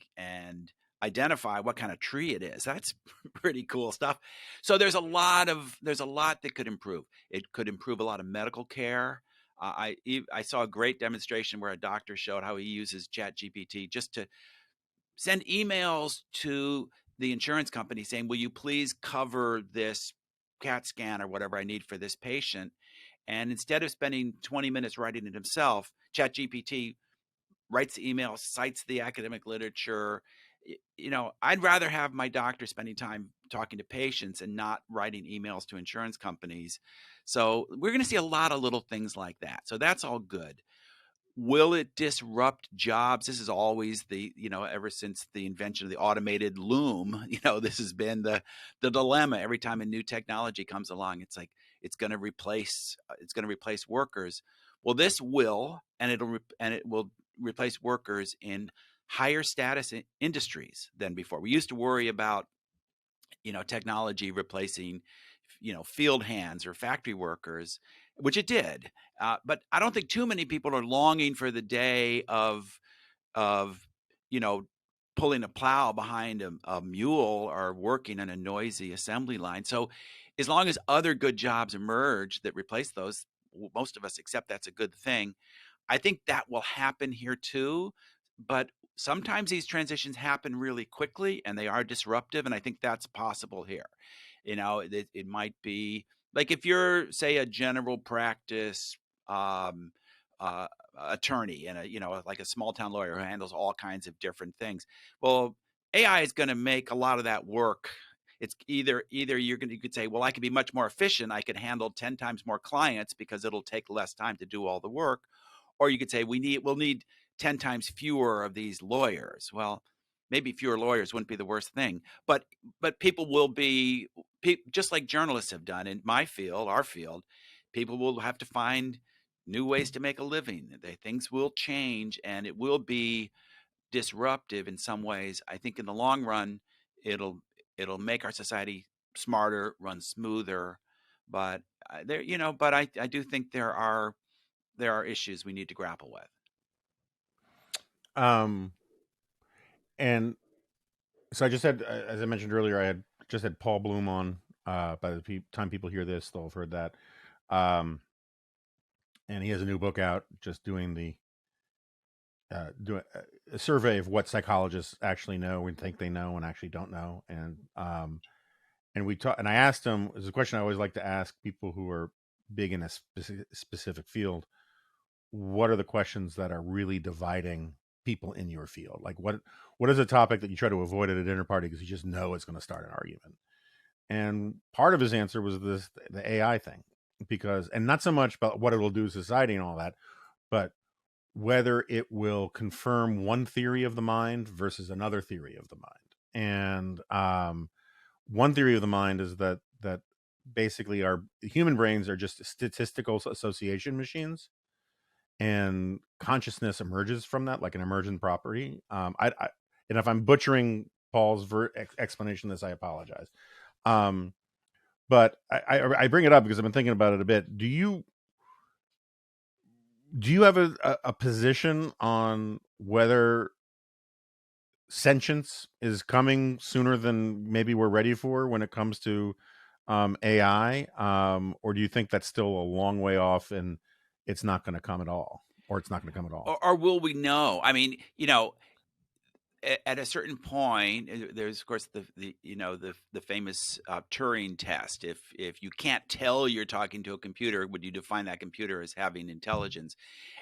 identify what kind of tree it is. That's pretty cool stuff. So there's a lot that could improve. It could improve a lot of medical care. I saw a great demonstration where a doctor showed how he uses ChatGPT just to send emails to the insurance company saying, will you please cover this CAT scan or whatever I need for this patient? And instead of spending 20 minutes writing it himself, ChatGPT writes the email, cites the academic literature. I'd rather have my doctor spending time talking to patients and not writing emails to insurance companies. So we're going to see a lot of little things like that. So that's all good. Will it disrupt jobs? This is always ever since the invention of the automated loom, this has been the dilemma. Every time a new technology comes along, it's like it's going to replace workers. Well, this will, and it will replace workers in higher status industries than before. We used to worry about technology replacing field hands or factory workers, which it did. But I don't think too many people are longing for the day of you know pulling a plow behind a mule or working in a noisy assembly line. So as long as other good jobs emerge that replace those, most of us accept that's a good thing. I think that will happen here too, but sometimes these transitions happen really quickly and they are disruptive, and I think that's possible here. It might be like if you're, say, a general practice um, uh, attorney and like a small town lawyer who handles all kinds of different things. Well, AI is going to make a lot of that work. It's either you could say, well, I could be much more efficient. I could handle 10 times more clients because it'll take less time to do all the work, or you could say we'll need 10 times fewer of these lawyers. Well, maybe fewer lawyers wouldn't be the worst thing, but people will be just like journalists have done in my field, our field. People will have to find new ways to make a living. Things will change and it will be disruptive in some ways. I think in the long run, it'll make our society smarter, run smoother. But I do think there are issues we need to grapple with. Um, and so I just had, as I mentioned earlier, I had just had Paul Bloom on. By the time people hear this, they'll have heard that. Um, and he has a new book out, just doing doing a survey of what psychologists actually know and think they know and actually don't know. And we talk, and I asked him. There's a question I always like to ask people who are big in a specific field. What are the questions that are really dividing people in your field? Like what is a topic that you try to avoid at a dinner party because you just know it's going to start an argument? And part of his answer was the AI thing, because, and not so much about what it'll do to society and all that, but whether it will confirm one theory of the mind versus another theory of the mind. And one theory of the mind is that basically our human brains are just statistical association machines, and consciousness emerges from that, like an emergent property. And if I'm butchering Paul's explanation of this, I apologize. Um, but I bring it up because I've been thinking about it a bit. Do you have a position on whether sentience is coming sooner than maybe we're ready for when it comes to AI? Or do you think that's still a long way off and it's not going to come at all, or it's not going to come at all? Or will we know? I mean, at a certain point, there's of course the famous Turing test. If you can't tell you're talking to a computer, would you define that computer as having intelligence?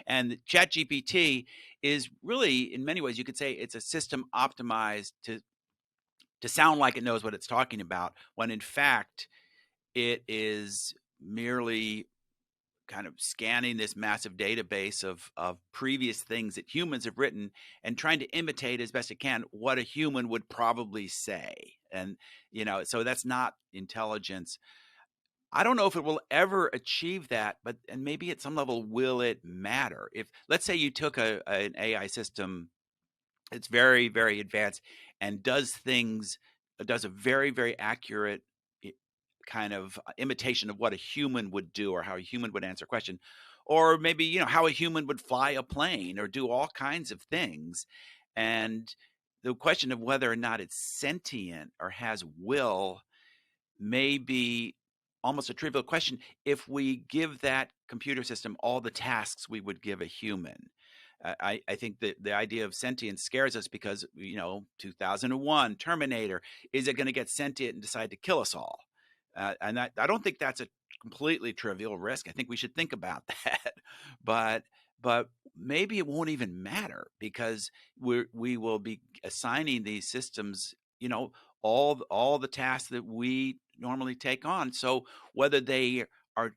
And ChatGPT is really, in many ways, you could say it's a system optimized to sound like it knows what it's talking about, when in fact it is merely kind of scanning this massive database of previous things that humans have written and trying to imitate as best it can what a human would probably say. And so that's not intelligence. I don't know if it will ever achieve that, but and maybe at some level will it matter? If, let's say, you took an AI system, it's very, very advanced, and does a very, very accurate kind of imitation of what a human would do, or how a human would answer a question, or maybe how a human would fly a plane or do all kinds of things. And the question of whether or not it's sentient or has will may be almost a trivial question if we give that computer system all the tasks we would give a human. I think that the idea of sentience scares us because 2001 Terminator, is it going to get sentient and decide to kill us all? And I don't think that's a completely trivial risk. I think we should think about that. But maybe it won't even matter, because we will be assigning these systems, all the tasks that we normally take on. So whether they are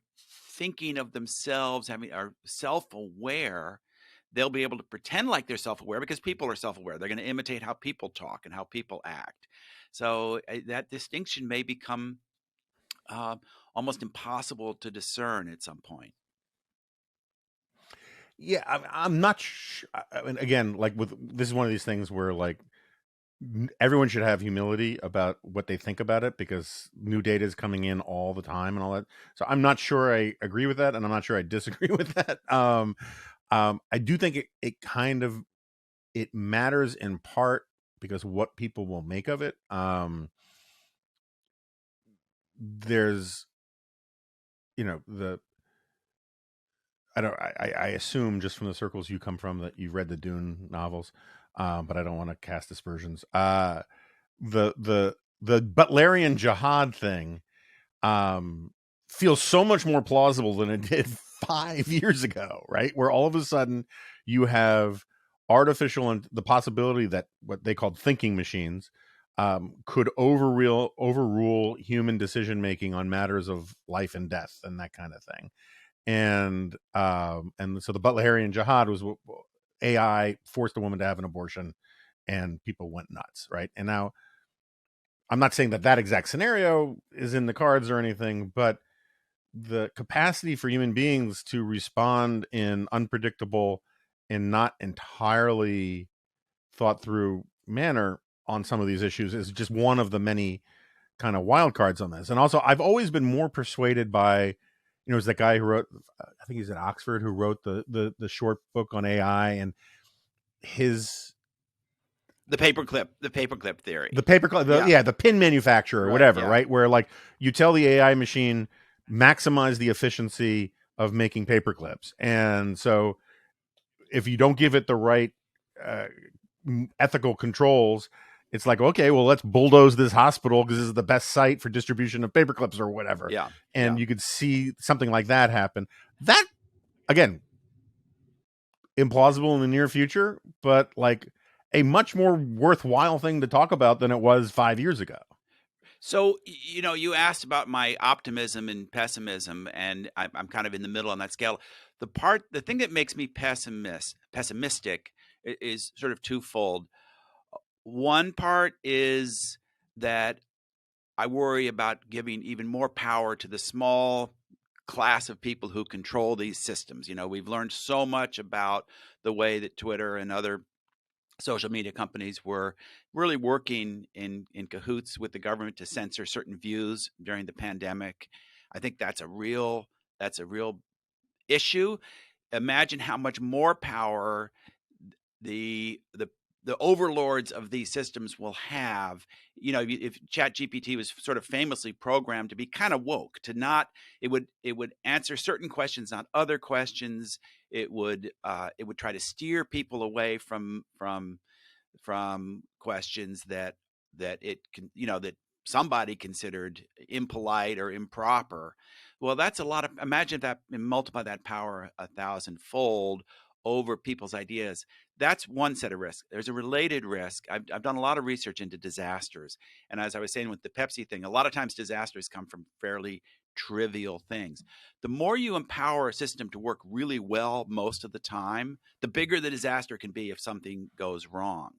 thinking of themselves, are self-aware, they'll be able to pretend like they're self-aware because people are self-aware. They're going to imitate how people talk and how people act. So that distinction may become almost impossible to discern at some point. Yeah, I'm not I mean, again, like, this is one of these things where, like, everyone should have humility about what they think about it, because new data is coming in all the time and all that. So I'm not sure I agree with that, and I'm not sure I disagree with that. I do think it matters in part because what people will make of it. There's, the I assume, just from the circles you come from, that you've read the Dune novels, but I don't want to cast aspersions. The Butlerian jihad thing feels so much more plausible than it did 5 years ago, right? Where all of a sudden you have artificial, and the possibility that what they called thinking machines could overrule human decision making on matters of life and death and that kind of thing. And so the Butlerian jihad was AI forced a woman to have an abortion, and people went nuts, right? And now, I'm not saying that exact scenario is in the cards or anything, but the capacity for human beings to respond in unpredictable and not entirely thought through manner on some of these issues is just one of the many kind of wild cards on this. And also, I've always been more persuaded by, it's that guy who wrote, I think he's at Oxford, who wrote the short book on AI, and his The paperclip theory. the pin manufacturer or Right, whatever, yeah. right? Where, like, you tell the AI machine, maximize the efficiency of making paperclips, and so if you don't give it the right uh, ethical controls, it's like, okay, well, let's bulldoze this hospital because this is the best site for distribution of paperclips or whatever. Yeah. And Yeah. you could see something like that happen. That, again, implausible in the near future, but like a much more worthwhile thing to talk about than it was 5 years ago. So, you asked about my optimism and pessimism, and I'm kind of in the middle on that scale. The thing that makes me pessimistic is sort of twofold. One part is that I worry about giving even more power to the small class of people who control these systems. We've learned so much about the way that Twitter and other social media companies were really working in cahoots with the government to censor certain views during the pandemic. I think that's a real issue. Imagine how much more power the the the overlords of these systems will have. If ChatGPT was sort of famously programmed to be kind of woke, to not, it would answer certain questions, not other questions. It would try to steer people away from questions that it can, that somebody considered impolite or improper. Well, that's a lot of, imagine that and multiply that power 1,000-fold over people's ideas. That's one set of risks. There's a related risk. I've done a lot of research into disasters. And as I was saying with the Pepsi thing, a lot of times disasters come from fairly trivial things. The more you empower a system to work really well most of the time, the bigger the disaster can be if something goes wrong.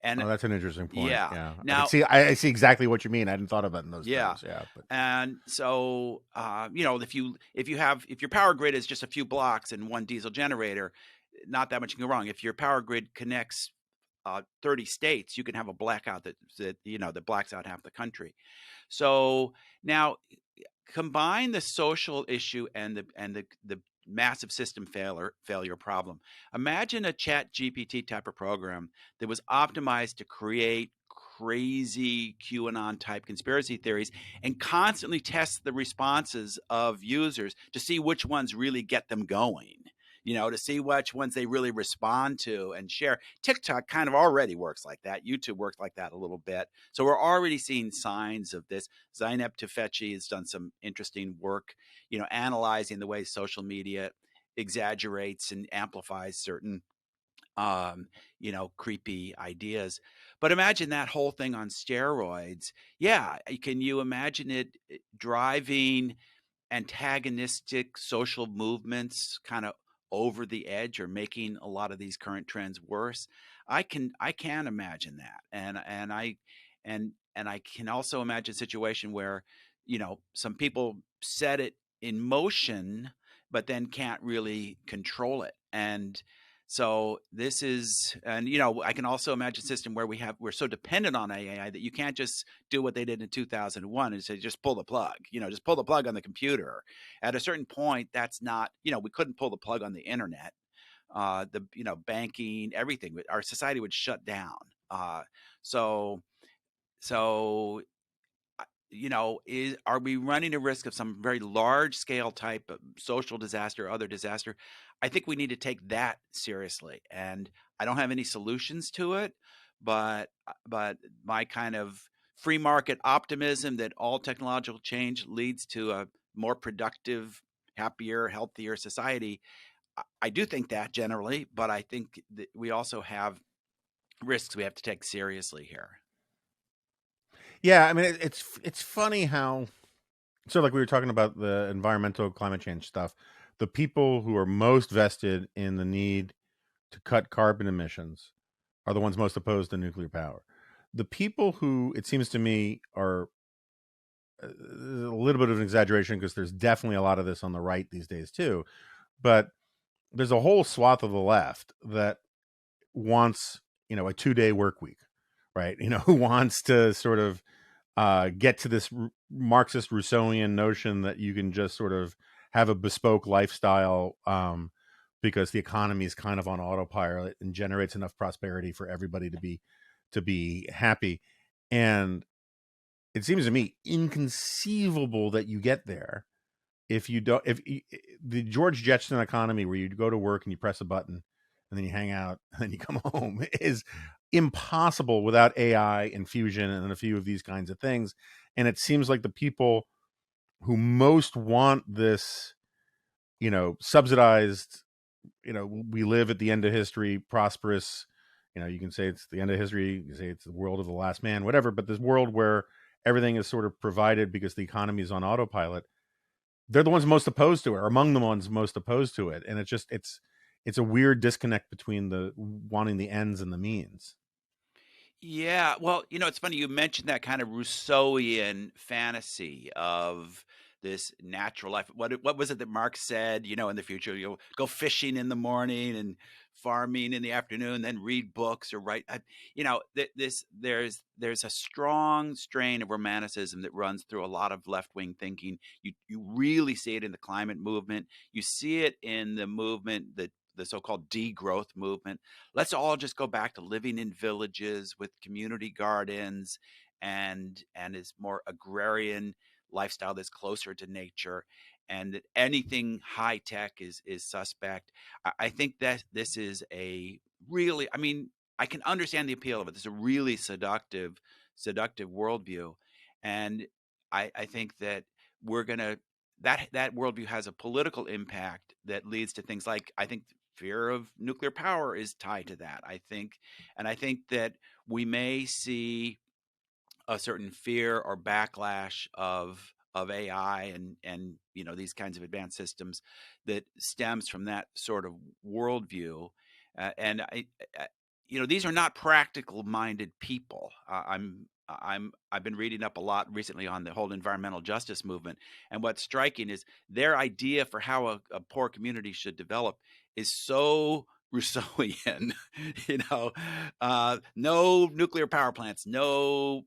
And Oh, that's an interesting point. yeah, Yeah, I can now, see. I see exactly what you mean. I hadn't thought of it in those yeah. terms. Yeah, but And so, if your power grid is just a few blocks and one diesel generator, not that much can go wrong. If your power grid connects 30 states, you can have a blackout that blacks out half the country. So now combine the social issue and the massive system failure problem. Imagine a chat GPT type of program that was optimized to create crazy QAnon type conspiracy theories and constantly test the responses of users to see which ones really get them going, to see which ones they really respond to and share. TikTok kind of already works like that. YouTube works like that a little bit. So we're already seeing signs of this. Zainab Tufekci has done some interesting work, analyzing the way social media exaggerates and amplifies certain creepy ideas. But imagine that whole thing on steroids. Yeah, can you imagine it driving antagonistic social movements kind of over the edge or making a lot of these current trends worse? I can imagine that. And I can also imagine a situation where, some people set it in motion but then can't really control it. And so this is, and I can also imagine a system where we're so dependent on AI that you can't just do what they did in 2001 and say just pull the plug, just pull the plug on the computer. At a certain point, that's not, we couldn't pull the plug on the internet. The banking, everything, our society would shut down. So so are we running a risk of some very large scale type of social disaster or other disaster? I think we need to take that seriously. And I don't have any solutions to it, but my kind of free market optimism that all technological change leads to a more productive, happier, healthier society. I do think that generally, but I think that we also have risks we have to take seriously here. yeah, I mean, it's funny how, so like we were talking about the environmental climate change stuff. The people who are most vested in the need to cut carbon emissions are the ones most opposed to nuclear power. The people who, it seems to me, are a little bit of an exaggeration because there's definitely a lot of this on the right these days too, but there's a whole swath of the left that wants, a 2-day work week, right? Who wants to sort of get to this Marxist Rousseauian notion that you can just sort of have a bespoke lifestyle because the economy is kind of on autopilot and generates enough prosperity for everybody to be happy. And it seems to me inconceivable that you get there if you don't, if the George Jetson economy where you go to work and you press a button and then you hang out and then you come home is impossible without AI infusion and a few of these kinds of things. And it seems like the people who most want this, subsidized, we live at the end of history, prosperous, you can say it's the end of history, you can say it's the world of the last man, whatever, but this world where everything is sort of provided because the economy is on autopilot, they're the ones most opposed to it, or among the ones most opposed to it. And it's a weird disconnect between the wanting the ends and the means. Yeah, well, it's funny you mentioned that kind of Rousseauian fantasy of this natural life. What was it that Marx said? In the future you'll go fishing in the morning and farming in the afternoon, then read books or write. There's a strong strain of romanticism that runs through a lot of left wing thinking. You really see it in the climate movement. You see it in the movement that the so-called degrowth movement. Let's all just go back to living in villages with community gardens and is more agrarian lifestyle that's closer to nature, and that anything high tech is suspect. I think that this is a really, I can understand the appeal of it. This is a really seductive worldview, and I think that we're gonna that worldview has a political impact that leads to things like, I think, fear of nuclear power is tied to that. I think that we may see a certain fear or backlash of AI and these kinds of advanced systems that stems from that sort of worldview. And these are not practical minded people. I've been reading up a lot recently on the whole environmental justice movement, and what's striking is their idea for how a poor community should develop is so Rousseauian. No nuclear power plants, no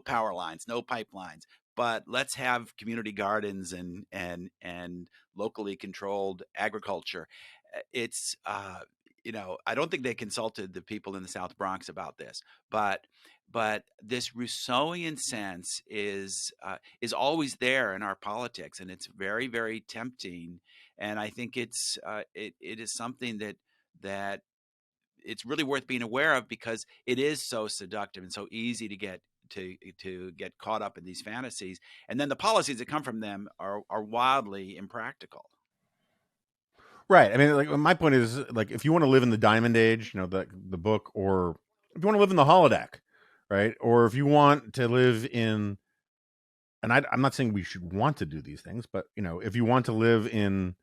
power lines, no pipelines, but let's have community gardens and locally controlled agriculture. It's I don't think they consulted the people in the South Bronx about this, but this Rousseauian sense is always there in our politics, and it's very, very tempting. And I think it is something that it's really worth being aware of, because it is so seductive and so easy to get caught up in these fantasies, and then the policies that come from them are wildly impractical. Right. I mean, like, my point is, like, if you want to live in the Diamond Age, the book, or if you want to live in the holodeck, right, or if you want to live in, and I'm not saying we should want to do these things, but if you want to live in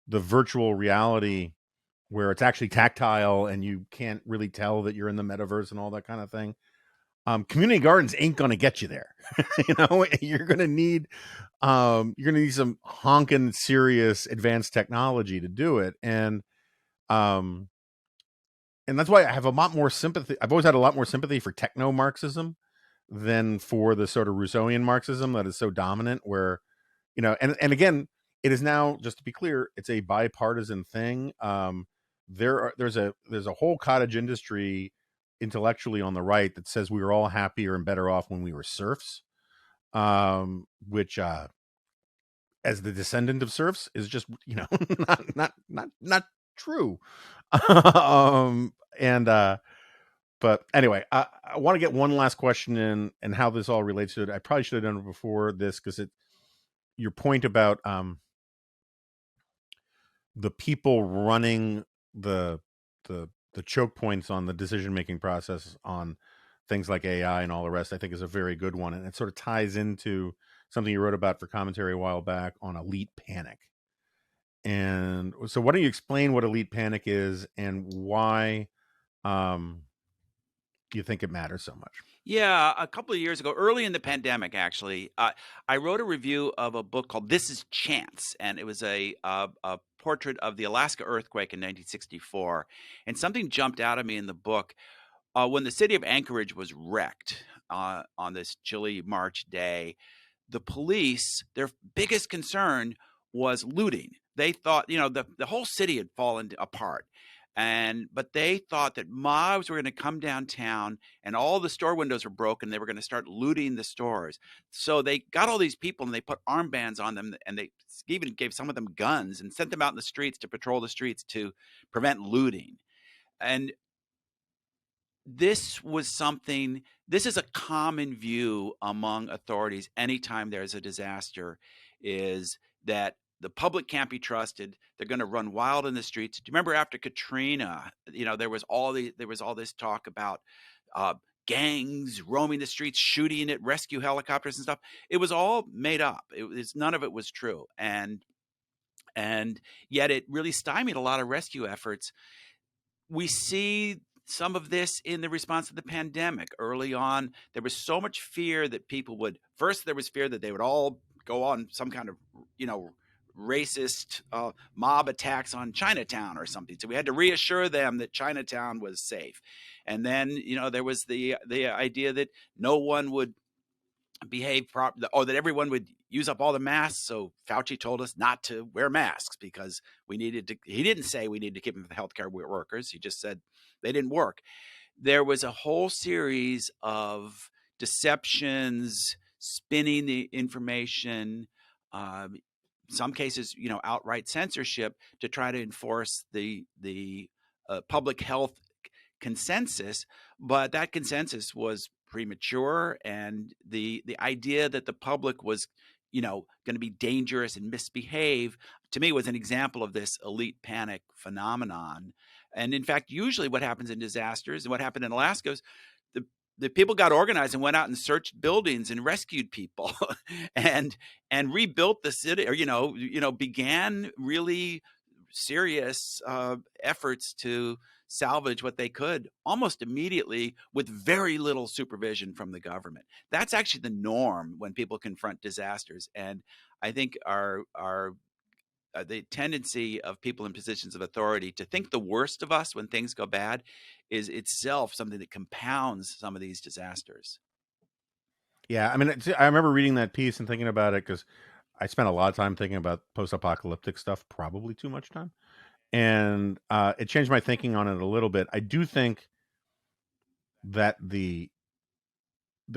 the virtual reality where it's actually tactile and you can't really tell that you're in the metaverse and all that kind of thing, community gardens ain't gonna get you there. You're gonna need some honking serious advanced technology to do it. Um and that's why I have a lot more sympathy. I've always had a lot more sympathy for techno Marxism than for the sort of Rousseauian Marxism that is so dominant, where and again, it is now, just to be clear, it's a bipartisan thing. There's a whole cottage industry intellectually on the right that says we were all happier and better off when we were serfs, which as the descendant of serfs is just not true. And but anyway, I want to get one last question in, and how this all relates to it. I probably should have done it before this, because your point about the people running the the choke points on the decision making process on things like AI and all the rest, I think, is a very good one, and it sort of ties into something you wrote about for commentary a while back on elite panic. And so, why don't you explain what elite panic is and why um, you think it matters so much? Yeah, a couple of years ago, early in the pandemic, actually, I wrote a review of a book called "This Is Chance," and it was a portrait of the Alaska earthquake in 1964. And something jumped out at me in the book. When the city of Anchorage was wrecked on this chilly March day, the police, their biggest concern was looting. They thought, the whole city had fallen apart. But they thought that mobs were going to come downtown and all the store windows were broken. They were going to start looting the stores. So they got all these people and they put armbands on them, and they even gave some of them guns and sent them out in the streets to patrol the streets to prevent looting. And this is a common view among authorities anytime there's a disaster, is that the public can't be trusted. They're going to run wild in the streets. Do you remember after Katrina, there was all this talk about gangs roaming the streets, shooting at rescue helicopters and stuff. It was all made up. None of it was true. And yet it really stymied a lot of rescue efforts. We see some of this in the response to the pandemic. Early on, there was so much fear that people would, first there was fear that they would all go on some kind of, racist mob attacks on Chinatown or something. So we had to reassure them that Chinatown was safe. And then, there was the idea that no one would behave properly, or that everyone would use up all the masks. So Fauci told us not to wear masks because he didn't say we needed to keep them for the healthcare workers. He just said they didn't work. There was a whole series of deceptions, spinning the information, some cases, outright censorship to try to enforce the public health consensus. But that consensus was premature, and the idea that the public was going to be dangerous and misbehave, to me, was an example of this elite panic phenomenon. And in fact, usually what happens in disasters, and what happened in Alaska, is the people got organized and went out and searched buildings and rescued people and rebuilt the city, or began really serious efforts to salvage what they could almost immediately with very little supervision from the government. That's actually the norm when people confront disasters. And I think the tendency of people in positions of authority to think the worst of us when things go bad is itself something that compounds some of these disasters. Yeah, I mean, I remember reading that piece and thinking about it because I spent a lot of time thinking about post-apocalyptic stuff, probably too much time. And it changed my thinking on it a little bit. I do think that the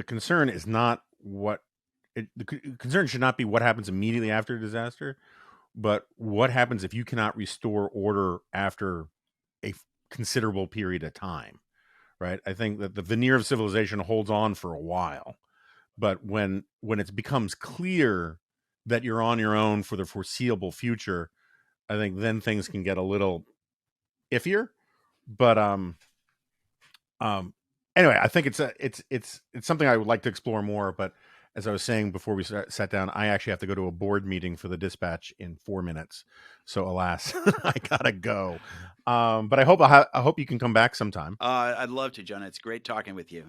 concern is not the concern should not be what happens immediately after a disaster, but what happens if you cannot restore order after a considerable period of time, right? I think that the veneer of civilization holds on for a while, but when it becomes clear that you're on your own for the foreseeable future, I think then things can get a little iffier. But anyway, I think it's something I would like to explore more. But as I was saying before we sat down, I actually have to go to a board meeting for the dispatch in 4 minutes. So alas, I gotta go. But I hope you can come back sometime. I'd love to, Jonah. It's great talking with you.